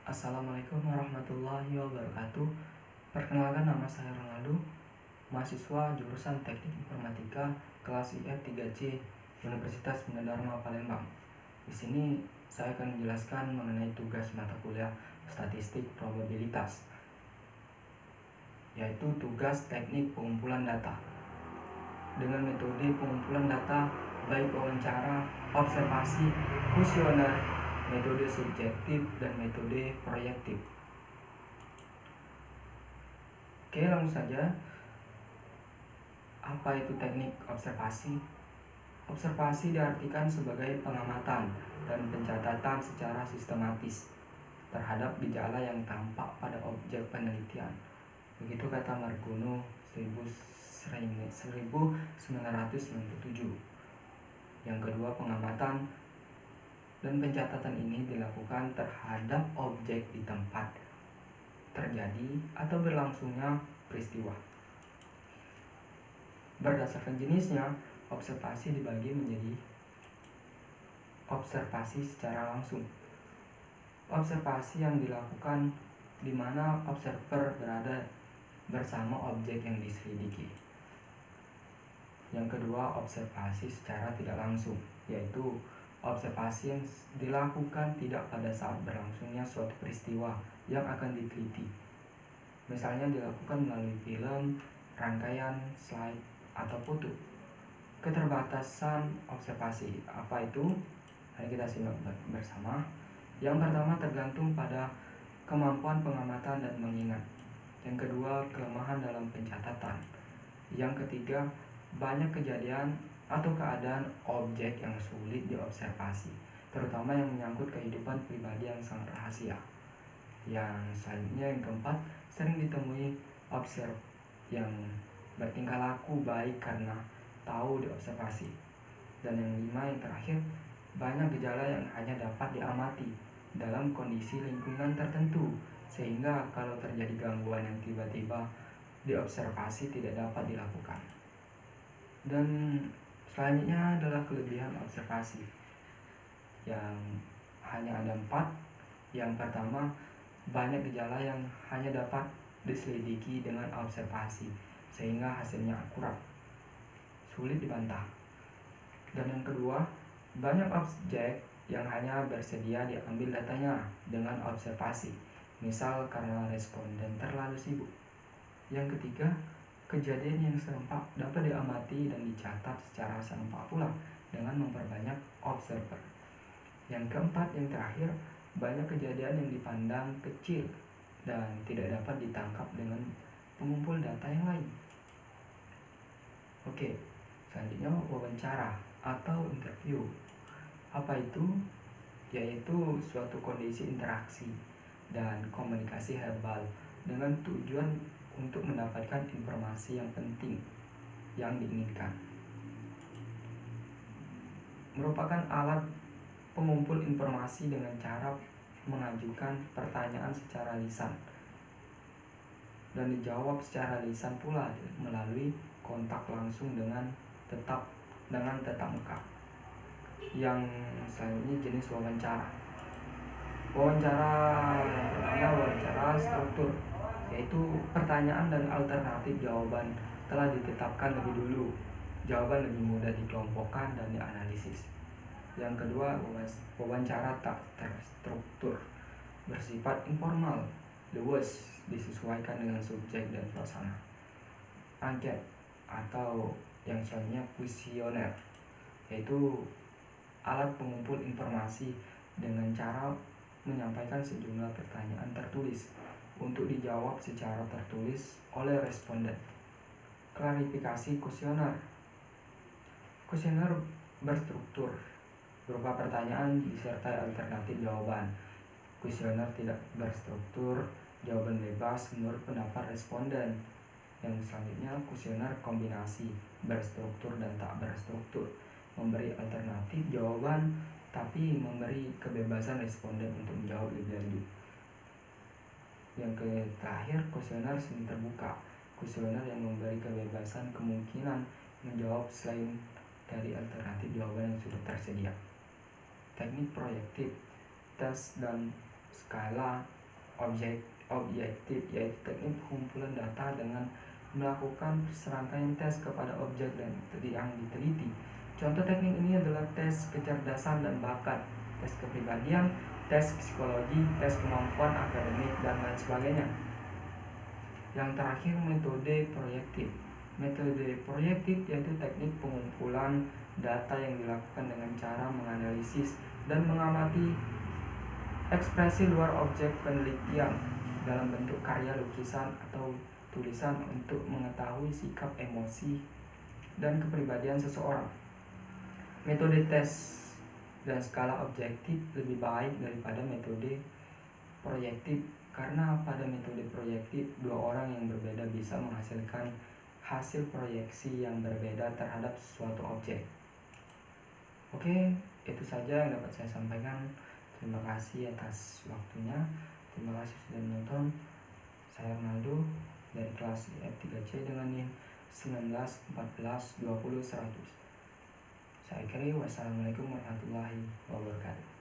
Assalamualaikum warahmatullahi wabarakatuh. Perkenalkan, nama saya Ronaldo, mahasiswa jurusan Teknik Informatika kelas IF 3C Universitas Bina Dharma Palembang. Di sini saya akan menjelaskan mengenai tugas mata kuliah Statistik Probabilitas, yaitu tugas teknik pengumpulan data. Dengan metode pengumpulan data baik wawancara, observasi, kuesioner, metode subjektif, dan metode proyektif. Oke, langsung saja. Apa itu teknik observasi? Observasi diartikan sebagai pengamatan dan pencatatan secara sistematis terhadap gejala yang tampak pada objek penelitian. Begitu kata Margono 1997. Yang kedua, pengamatan dan pencatatan ini dilakukan terhadap objek di tempat terjadi atau berlangsungnya peristiwa. Berdasarkan jenisnya, observasi dibagi menjadi observasi secara langsung. Observasi yang dilakukan di mana observer berada bersama objek yang diselidiki. Yang kedua, observasi secara tidak langsung, yaitu observasi yang dilakukan tidak pada saat berlangsungnya suatu peristiwa yang akan diteliti. Misalnya dilakukan melalui film, rangkaian, slide, atau foto. Keterbatasan observasi apa itu? Mari kita simak bersama. Yang pertama, tergantung pada kemampuan pengamatan dan mengingat. Yang kedua, kelemahan dalam pencatatan. Yang ketiga, banyak kejadian atau keadaan objek yang sulit diobservasi, terutama yang menyangkut kehidupan pribadi yang sangat rahasia. Yang selanjutnya, yang keempat, sering ditemui observer yang bertingkah laku baik karena tahu diobservasi. Dan yang lima, yang terakhir, banyak gejala yang hanya dapat diamati dalam kondisi lingkungan tertentu, sehingga kalau terjadi gangguan yang tiba-tiba diobservasi tidak dapat dilakukan. Dan selanjutnya adalah kelebihan observasi yang hanya ada 4. Yang pertama, banyak gejala yang hanya dapat diselidiki dengan observasi, sehingga hasilnya akurat, sulit dibantah. Dan yang kedua, banyak objek yang hanya bersedia diambil datanya dengan observasi, misal karena responden terlalu sibuk. Yang ketiga, kejadian yang serempak dapat diamati dan dicatat secara serempak pula dengan memperbanyak observer. Yang keempat, yang terakhir, banyak kejadian yang dipandang kecil dan tidak dapat ditangkap dengan pengumpul data yang lain. Oke, selanjutnya wawancara atau interview. Apa itu? Yaitu suatu kondisi interaksi dan komunikasi verbal dengan tujuan untuk mendapatkan informasi yang penting yang diinginkan. Merupakan alat pengumpul informasi dengan cara mengajukan pertanyaan secara lisan dan dijawab secara lisan pula melalui kontak langsung dengan tetap muka. Yang selanjutnya jenis wawancara. Wawancara struktur, yaitu pertanyaan dan alternatif jawaban telah ditetapkan lebih dulu. Jawaban lebih mudah dikelompokkan dan dianalisis. Yang kedua, wawancara tak terstruktur, bersifat informal, luwes, disesuaikan dengan subjek dan suasana. Angket atau yang selanjutnya kuesioner, yaitu alat pengumpul informasi dengan cara menyampaikan sejumlah pertanyaan tertulis untuk dijawab secara tertulis oleh responden. Klarifikasi kuesioner. Kuesioner berstruktur, berupa pertanyaan disertai alternatif jawaban. Kuesioner tidak berstruktur, jawaban bebas menurut pendapat responden. Yang selanjutnya, kuesioner kombinasi, berstruktur dan tak berstruktur, memberi alternatif jawaban tapi memberi kebebasan responden untuk menjawab lebih lanjut. Yang terakhir, kuesioner semi terbuka, kuesioner yang memberi kebebasan kemungkinan menjawab selain dari alternatif jawaban yang sudah tersedia. Teknik proyektif, tes dan skala objektif, yaitu teknik pengumpulan data dengan melakukan serangkaian tes kepada objek dan yang diteliti. Contoh teknik ini adalah tes kecerdasan dan bakat, tes kepribadian, tes psikologi, tes kemampuan akademik, dan lain sebagainya. Yang terakhir, metode proyektif. Metode proyektif yaitu teknik pengumpulan data yang dilakukan dengan cara menganalisis dan mengamati ekspresi luar objek penelitian dalam bentuk karya lukisan atau tulisan untuk mengetahui sikap, emosi, dan kepribadian seseorang. Metode tes dan skala objektif lebih baik daripada metode proyektif karena pada metode proyektif dua orang yang berbeda bisa menghasilkan hasil proyeksi yang berbeda terhadap suatu objek. Oke, itu saja yang dapat saya sampaikan. Terima kasih atas waktunya. Terima kasih sudah menonton. Saya Ronaldo dari kelas F3C dengan NIM 19 14 20 100. Saya akhiri. Wassalamualaikum warahmatullahi wabarakatuh.